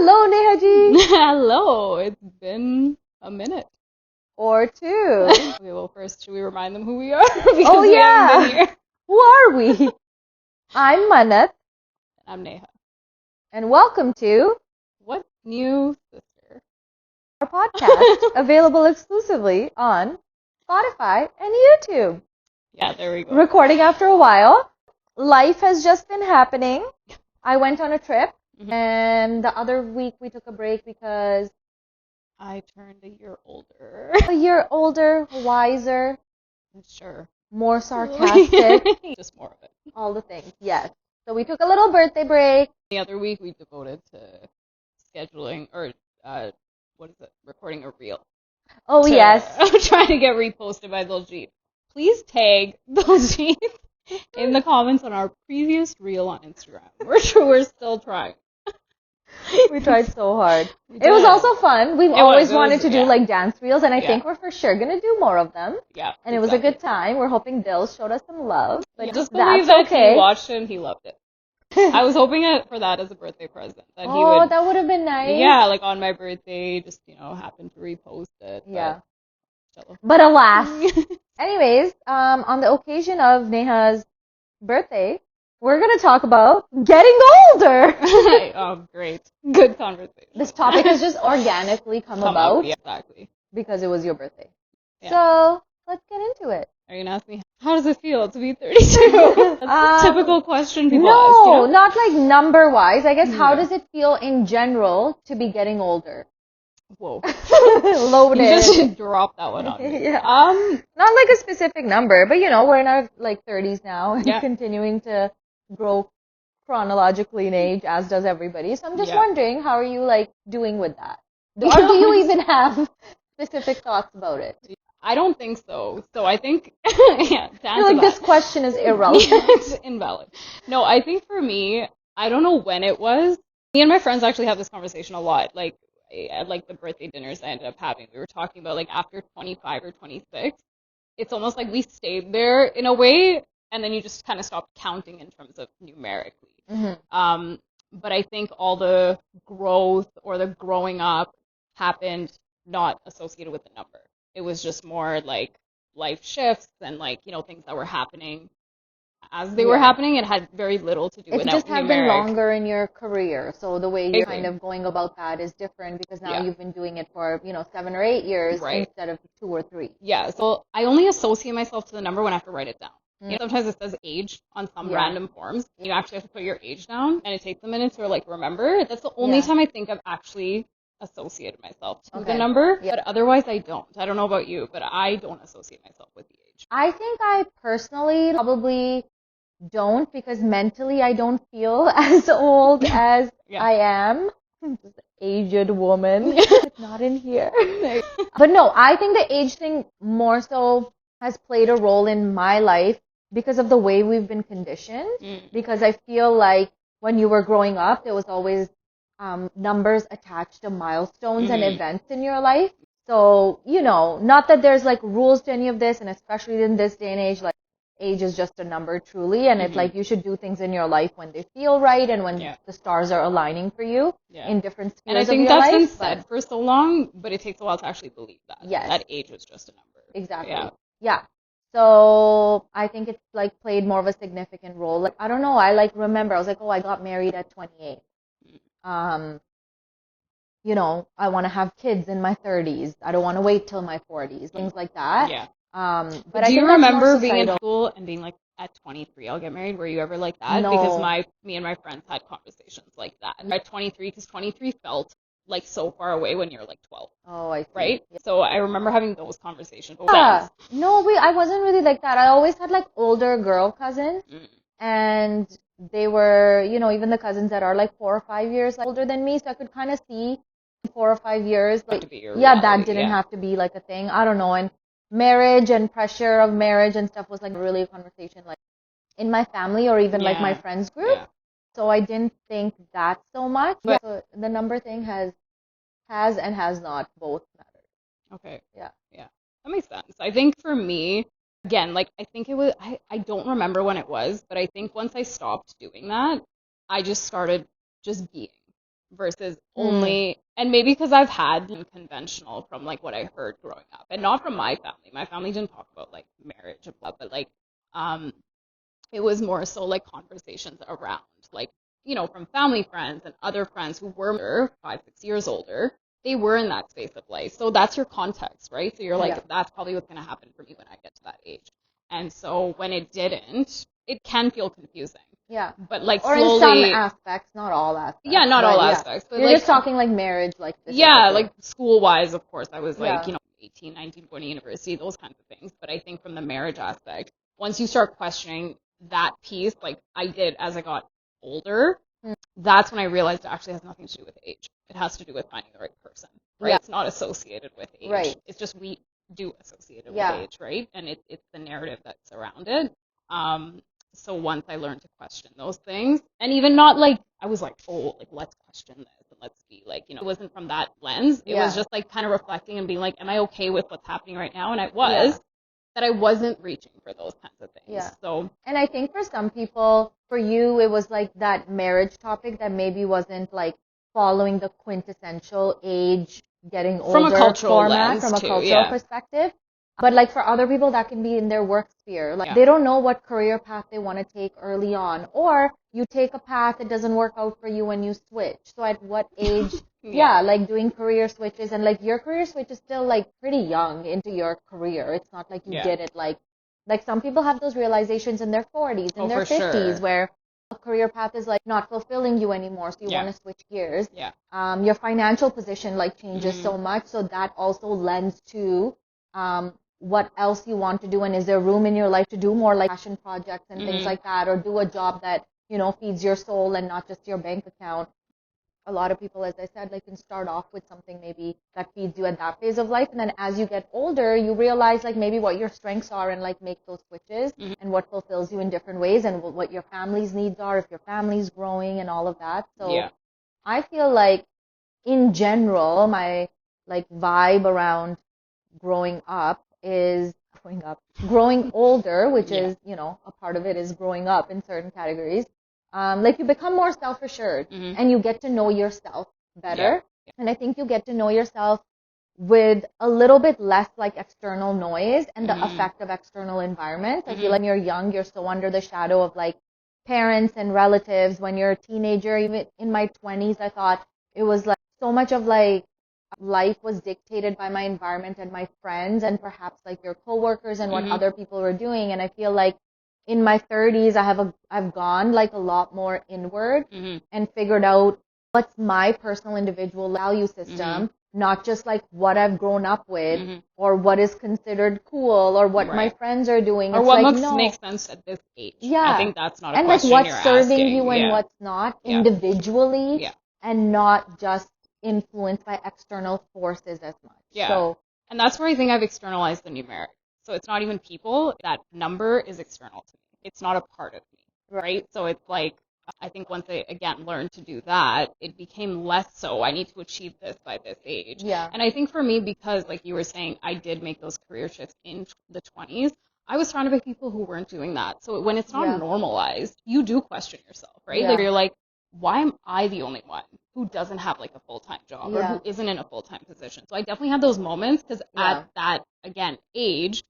Hello, Nehaji. Hello, it's been a minute. Or two. Okay, well, first, should we remind them who we are? Because Oh, we yeah. haven't been here. Who are we? I'm Manat, I'm Neha. and welcome to What new sister? our podcast, available exclusively on Spotify and YouTube. Yeah, there we go. Recording after a while. Life has just been happening. I went on a trip, and the other week we took a break because I turned a year older. a year older, wiser, Sure. more sarcastic, Just more of it. all the things. Yes. So we took a little birthday break. The other week we devoted to scheduling, or recording a reel. Oh, yes. Trying to get reposted by Doljeet. Please tag Doljeet in the comments on our previous reel on Instagram. We're still trying. We tried so hard. We It was did. also fun. We've It always was, wanted to do yeah. like dance reels, and I Yeah. think we're for sure gonna do more of them. Yeah. And it was a good time. We're hoping Dill showed us some love, but Just believe that's that okay. he watched it and he loved it. I was hoping for that as a birthday present. That he Oh, would, that would have been nice. yeah, like on my birthday, just, happen to repost it. Yeah. But But alas. Anyways, on the occasion of Neha's birthday, we're gonna talk about getting older. Oh, great. Good conversation. This topic has just organically come about up, yeah, exactly. because it was your birthday. Yeah. So let's get into it. Are you going to ask me, how does it feel to be 32? That's a typical question people ask. No, not like number wise. I guess how Yeah. does it feel in general to be getting older? Whoa. Loaded. You just dropped that one on me. Yeah. Um, Not like a specific number, but we're in our like 30s now and Yeah. continuing to grow chronologically in age, as does everybody. So I'm just Yeah. wondering, how are you like doing with that? Or do you even have specific thoughts about it? I don't think so. So I think, yeah, to I feel like answer this that. question is irrelevant. It's invalid. No, I think for me, I don't know when it was. Me and my friends actually have this conversation a lot. Like at like the birthday dinners I ended up having, we were talking about like after 25 or 26, it's almost like we stayed there in a way, and then you just kind of stop counting in terms of numerically. Mhm. But I think all the growth or the growing up happened not associated with the number. It was just more like life shifts and like, things that were happening as they were Yeah. happening. It had very little to do It with just have been numeric. longer in your career, so the way you're Exactly. kind of going about that is different because now Yeah. you've been doing it for 7 or 8 years Right. instead of 2 or 3. Yeah, so I only associate myself to the number when I have to write it down. Sometimes it says age on some Yeah. random forms. You actually have to put your age down, and it takes a minute to like remember. That's the only Yeah. time I think I've actually associated myself to the Okay. number. Yeah. But otherwise, I don't. I don't know about you, but I don't associate myself with the age. I think I personally probably don't because mentally I don't feel as old as Yeah. I am. Just an aged woman. Not in here. But no, I think the age thing more so has played a role in my life because of the way we've been conditioned. Because I feel like when you were growing up, there was always numbers attached to milestones and events in your life. So, not that there's like rules to any of this, and especially in this day and age, like age is just a number truly, and it's like you should do things in your life when they feel right and when Yeah. the stars are aligning for you Yeah. in different spheres And I think of your that's life. been said for so long, but it takes a while to actually believe that. Yes. That age was just a number. Exactly. Yeah. Yeah. So I think it's like played more of a significant role. Like, I don't know. I like remember I was like, oh, I got married at 28. I want to have kids in my 30s. I don't want to wait till my 40s. Things like that. Yeah. But I do you think that's more remember being in societal. school and being like, at 23, I'll get married? Were you ever like that? No. Because me and my friends had conversations like that. And at 23, because 23 felt like so far away when you're like 12, Oh, I see. right? Yeah. So I remember having those conversations. Yeah. No, I wasn't really like that. I always had like older girl cousins, and they were, even the cousins that are like 4 or 5 years older than me, so I could kind of see 4 or 5 years, like, to be your yeah, reality, that didn't yeah. have to be like a thing. I don't know. And marriage and pressure of marriage and stuff was like really a conversation like in my family or even like my Yeah. friends group. Yeah. So I didn't think that so much. But- So the number thing has and has not both mattered. Okay. Yeah. Yeah. That makes sense. I think for me, again, like I think it was, I don't remember when it was, but I think once I stopped doing that, I just started just being. versus only, and maybe because I've had conventional from like what I heard growing up, and not from my family. My family didn't talk about like marriage and blah, but like it was more so like conversations around like, from family friends and other friends who were 5, 6 years older. They were in that space of life. So that's your context, right? So you're like, Yeah. that's probably what's going to happen for me when I get to that age. And so when it didn't, it can feel confusing. Yeah. But like Or slowly, in some aspects, not all aspects. yeah, not but all yeah. aspects. But You're like, just talking like marriage, like yeah, specifically. like school-wise, of course, I was like, Yeah. 18, 19, going to university, those kinds of things. But I think from the marriage aspect, once you start questioning that piece, like I did as I got older, that's when I realized it actually has nothing to do with age. It has to do with finding the right person, right? Yeah. It's not associated with age. Right. It's just we do associate it Yeah. with age, right? And it's the narrative that's around it. So once I learned to question those things, and even not like, I was like, oh, like, let's question this and let's be like, it wasn't from that lens. It was just like kind of reflecting and being like, am I okay with what's happening right now? And I was, that I wasn't reaching for those kinds of things. Yeah. So, And I think for some people, for you, it was like that marriage topic that maybe wasn't like following the quintessential age, getting older from a cultural format, lens from a too, cultural yeah. perspective. But like for other people, that can be in their work sphere. Like Yeah. they don't know what career path they want to take early on, or you take a path that doesn't work out for you when you switch. So at what age? Yeah, like doing career switches, and like your career switch is still like pretty young into your career. It's not like you did it like some people have those realizations in their 40s, in their 50s, where a career path is like not fulfilling you anymore, so you want to switch gears. Yeah. Your financial position like changes so much, so that also lends to what else you want to do, and is there room in your life to do more like passion projects and things like that, or do a job that feeds your soul and not just your bank account. A lot of people, as I said, like can start off with something maybe that feeds you at that phase of life, and then as you get older, you realize like maybe what your strengths are and like make those switches and what fulfills you in different ways, and what your family's needs are if your family's growing and all of that. So I feel like in general, my like vibe around growing up is growing older, which is, a part of it is growing up in certain categories. Like you become more self-assured and you get to know yourself better. And I think you get to know yourself with a little bit less like external noise and the effect of external environments. I feel like when you're young, you're so under the shadow of like parents and relatives. When you're a teenager, even in my 20s, I thought it was like so much of like life was dictated by my environment and my friends and perhaps like your coworkers and what other people were doing. And I feel like in my 30s, I've gone like a lot more inward and figured out what's my personal individual value system, not just like what I've grown up with or what is considered cool or what my friends are doing. Or it's what like, makes sense at this age. Yeah. I think that's not a and question like you're what's serving asking. you and what's not individually and not just influenced by external forces as much. Yeah. So, and that's where I think I've externalized the numeric. So it's not even people. That number is external to me. It's not a part of me, right? So it's like, I think once I, again, learned to do that, it became less so, I need to achieve this by this age. Yeah. And I think for me, because like you were saying, I did make those career shifts in the 20s, I was surrounded by people who weren't doing that. So when it's not normalized, you do question yourself, right? Yeah. Like you're like, why am I the only one who doesn't have like a full-time job or who isn't in a full-time position? So I definitely had those moments because at that, again, age,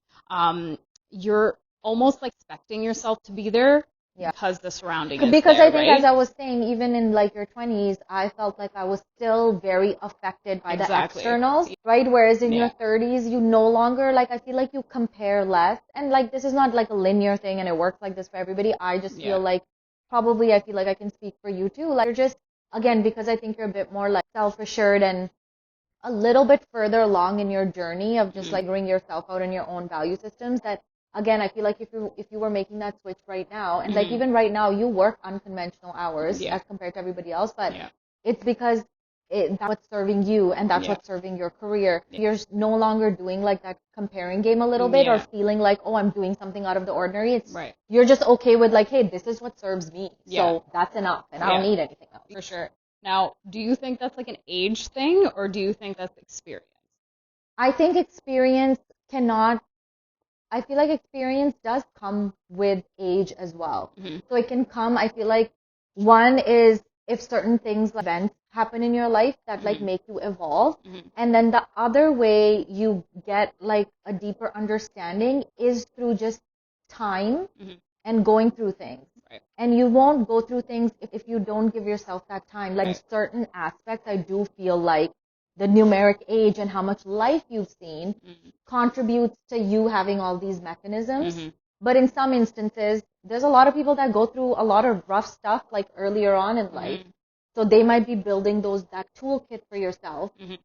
you're almost like expecting yourself to be there because the surrounding is because there, I think right? as I was saying, even in like your 20s, I felt like I was still very affected by the externals, right? Whereas in your 30s, you no longer, like, I feel like you compare less. And like, this is not like a linear thing and it works like this for everybody. I just feel like probably I feel like I can speak for you too. Like you're just, again, because I think you're a bit more like self-assured and a little bit further along in your journey of just like figuring yourself out in your own value systems, that again, I feel like if you were making that switch right now, and like even right now you work unconventional hours as compared to everybody else, but it's because that's what's serving you and that's what's serving your career. You're no longer doing like that comparing game a little bit or feeling like, oh, I'm doing something out of the ordinary. It's you're just okay with like, hey, this is what serves me. So that's enough and I don't need anything else. For sure. Now, do you think that's like an age thing or do you think that's experience? I think experience I feel like experience does come with age as well. So it can come, I feel like one is if certain things like events happen in your life that like Mhm. make you evolve. Mhm. And then the other way you get like a deeper understanding is through just time Mhm. and going through things. Right. And you won't go through things if you don't give yourself that time. Like Right. certain aspects, I do feel like the numeric age and how much life you've seen Mhm. contributes to you having all these mechanisms. Mhm. But in some instances, there's a lot of people that go through a lot of rough stuff like earlier on in life. Mhm. So they might be building that toolkit for yourself Mhm.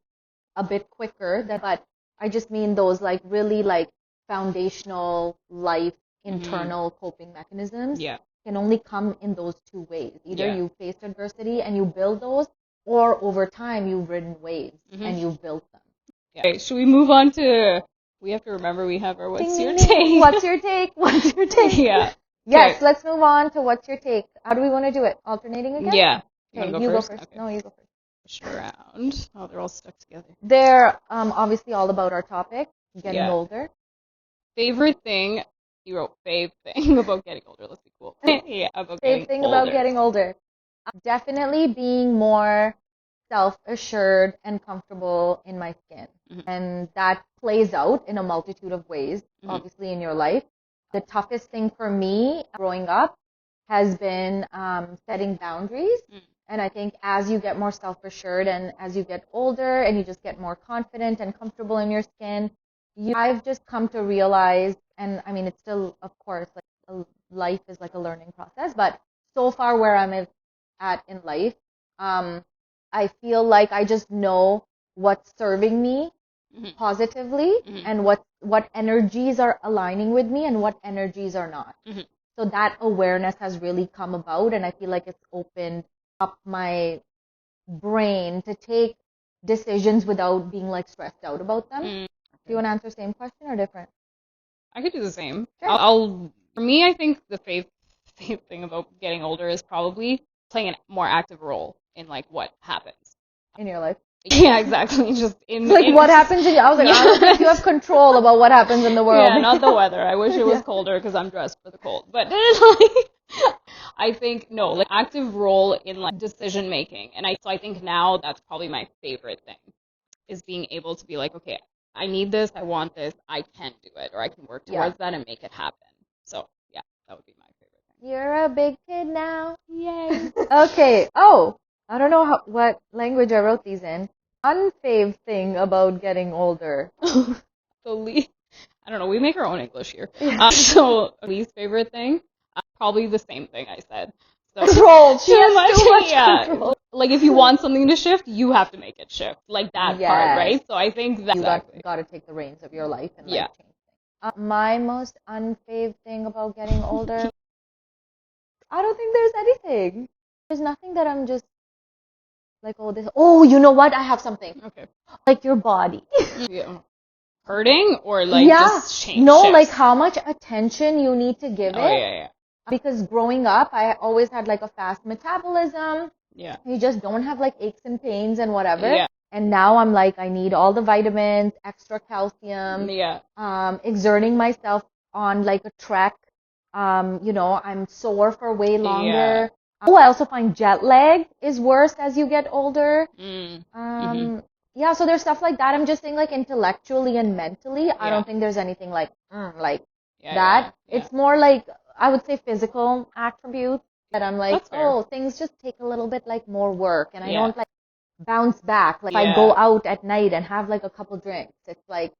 a bit quicker. But I just mean those like really like foundational life internal coping mechanisms Yeah. can only come in those two ways. Either Yeah. you faced adversity and you build those, or over time you've ridden waves and you've built them. Yeah. Okay, should we move on to? We have to remember we have our what's Ding, your ding, ding. take? What's your take? What's your take? Yeah. Yes, Okay. let's move on to what's your take. How do we want to do it? Alternating again? Yeah. You Okay, want to you go go first? first. Okay. No, you go first. Push it around. Oh, they're all stuck together. They're obviously all about our topic, getting Yeah. older. Favorite thing? You wrote fave thing about getting older. Let's be cool. Yeah, about Favorite getting thing older. about getting older. Definitely being more self-assured and comfortable in my skin. Mhm. And that plays out in a multitude of ways, Mhm. obviously, in your life. The toughest thing for me growing up has been setting boundaries. Mm. And I think as you get more self-assured and as you get older and you just get more confident and comfortable in your skin, I've just come to realize, and I mean, it's still, of course, like life is like a learning process, but so far where I'm at in life, I feel like I just know what's serving me Mhm. positively Mhm. and what energies are aligning with me and what energies are not. Mhm. So that awareness has really come about, and I feel like it's opened up my brain to take decisions without being like stressed out about them. Mm. Do you want to answer the same question or different? I could do the same. Sure. I'll for me, I think the fave thing about getting older is probably playing a more active role in like what happens. In your life? Yeah, exactly. Just Like what happens in your, I was like, I don't think you have control about what happens in the world. Yeah, not the weather. I wish it was Yeah. colder because I'm dressed for the cold. But like, I think no, like active role in like decision making, and I think now that's probably my favorite thing is being able to be like, okay, I need this, I want this, I can do it, or I can work towards that and make it happen. So yeah, that would be my favorite thing. You're a big kid now. Yay. Okay. Oh, I don't know what language I wrote these in. Unfave thing about getting older. I don't know. We make our own English here. Yeah. So least favorite thing, probably the same thing I said. So Control. She too has much, too much yeah. control. Like if you want something to shift, you have to make it shift. Like that part, Yes. right? So I think that's You exactly. got to take the reins of your life and Yeah. like change things. My most unfave thing about getting older, I don't think there's anything. There's nothing that I'm just like, oh, this. Oh, you know what? I have something. Okay. Like your body. Yeah. Hurting or like Yeah. just change. No, shifts? like how much attention you need to give Oh it. yeah. Because growing up, I always had like a fast metabolism. Yeah. You just don't have like aches and pains and whatever. Yeah. And now I'm like, I need all the vitamins, extra calcium, Yeah. exerting myself on like a trek. I'm sore for way longer. Oh, I also find jet lag is worse as you get older. Yeah, so there's stuff like that. I'm just saying like intellectually and mentally, I don't think there's anything like that. Yeah. It's more like I would say physical attributes that I'm like, That's fair. oh, things just take a little bit like more work and I Yeah. don't like bounce back. Like if I go out at night and have like a couple drinks, it's like,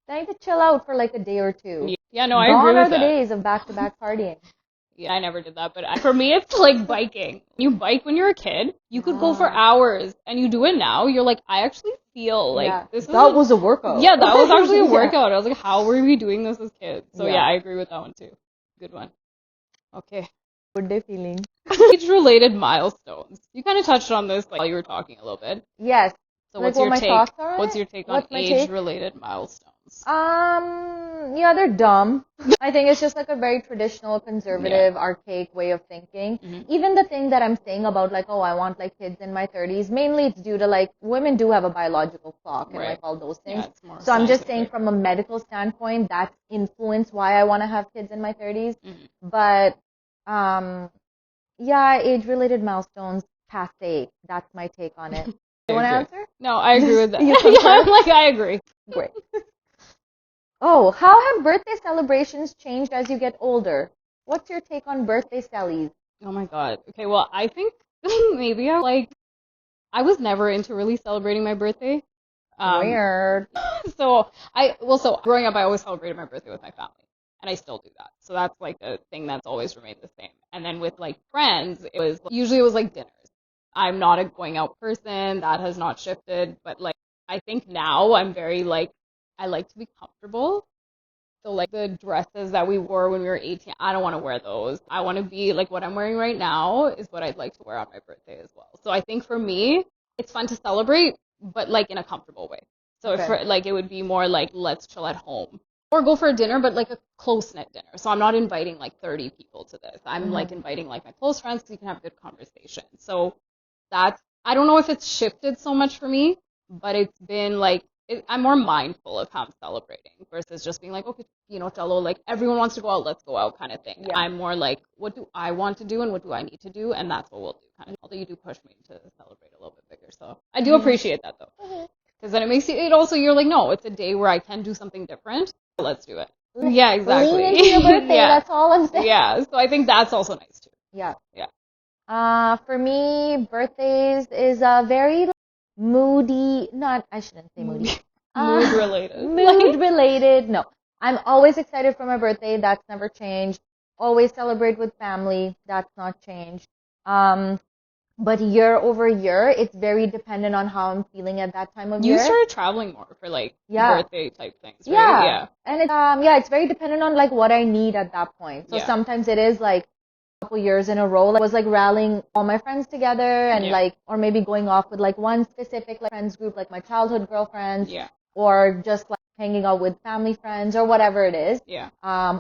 I need to chill out for like a day or two. Yeah, no, I Gone agree with are the that. days of back-to-back partying. Yeah, I never did that, but for me, it's like biking. You bike when you're a kid, you could go for hours, and you do it now. You're like, I actually feel like this. That was a workout. Yeah, that was actually a workout. I was like, how were we doing this as kids? So Yeah. I agree with that one too. Good one. Okay. Good day feeling. Age-related milestones. You kind of touched on this while you were talking a little bit. Yes. So Like what's what your my take? thoughts are on What's it? your take What's on my take? age-related milestones? Yeah, they're dumb. I think it's just like a very traditional, conservative, archaic way of thinking. Even the thing that I'm saying about like, oh, I want like kids in my 30s, mainly it's due to like women do have a biological clock and like all those things. Yeah, it's more So I'm just scientific. saying from a medical standpoint, that's influenced why I want to have kids in my 30s. But age-related milestones, passe. That's my take on it. I You want to agree. answer? No, I agree with that. You Yeah, concur? I'm like, I agree. Great. Oh, how have birthday celebrations changed as you get older? What's your take on birthday cellies? Oh my God. Okay, well, I think maybe I was never into really celebrating my birthday. Weird. So growing up, I always celebrated my birthday with my family, and I still do that. So that's like a thing that's always remained the same. And then with like friends, it was like dinners. I'm not a going out person. That has not shifted, but like I think now I'm very like I like to be comfortable. So like the dresses that we wore when we were 18, I don't want to wear those. I want to be like what I'm wearing right now is what I'd like to wear on my birthday as well. So I think for me, it's fun to celebrate, but like in a comfortable way. So Okay. if like it would be more like let's chill at home or go for a dinner, but like a close knit dinner. So I'm not inviting like 30 people to this. I'm like inviting like my close friends because you can have good conversation. So I don't know if it's shifted so much for me, but it's been like I'm more mindful of how I'm celebrating versus just being like, okay, Cello, like everyone wants to go out, let's go out kind of thing. Yeah. I'm more like, what do I want to do and what do I need to do, and that's what we'll do kind of. Although you do push me to celebrate a little bit bigger, so I do appreciate that though, because then it makes it also you're like, no, it's a day where I can do something different. Let's do it. Yeah, exactly. Lean into your birthday. Yeah. That's all I'm saying. Yeah, so I think that's also nice too. Yeah. Yeah. For me, birthdays is a very moody, I shouldn't say moody. Mood related. Mood related. No. I'm always excited for my birthday. That's never changed. Always celebrate with family. That's not changed. But year over year, it's very dependent on how I'm feeling at that time of You year. started traveling more for like Yeah. birthday type things, right? Yeah. And it's very dependent on like what I need at that point. So Yeah. sometimes it is like a couple years in a row, like, I was like rallying all my friends together and Yeah. like, or maybe going off with like one specific like friends group, like my childhood girlfriends, Yeah. or just like hanging out with family friends or whatever it is. Yeah.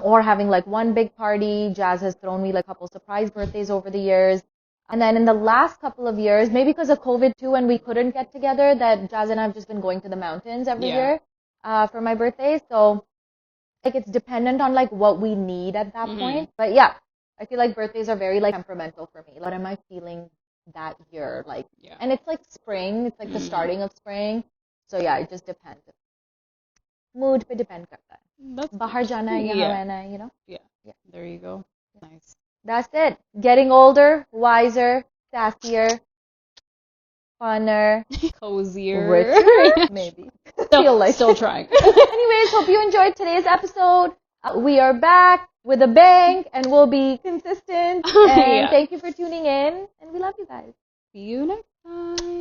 Or having like one big party. Jazz has thrown me like a couple surprise birthdays over the years. And then in the last couple of years, maybe because of COVID too, and we couldn't get together, that Jazz and I have just been going to the mountains every Yeah. year for my birthday. So like it's dependent on like what we need at that Mhm. point. But yeah, I feel like birthdays are very like temperamental for me. What am I feeling that year? Like, Yeah. and it's like spring. It's like the Mhm. starting of spring. So yeah, it just depends. Mood पे depend करता है. That's बाहर जाना है, यहाँ Yeah. रहना है, you know? Yeah. Yeah. There you go. Nice. That's it. Getting older, wiser, sassier, funner, Cozier. richer, maybe. Feel like Still it. trying. Anyways, hope you enjoyed today's episode. We are back with a bang, and we'll be consistent. And Yeah. thank you for tuning in, and we love you guys. See you next time.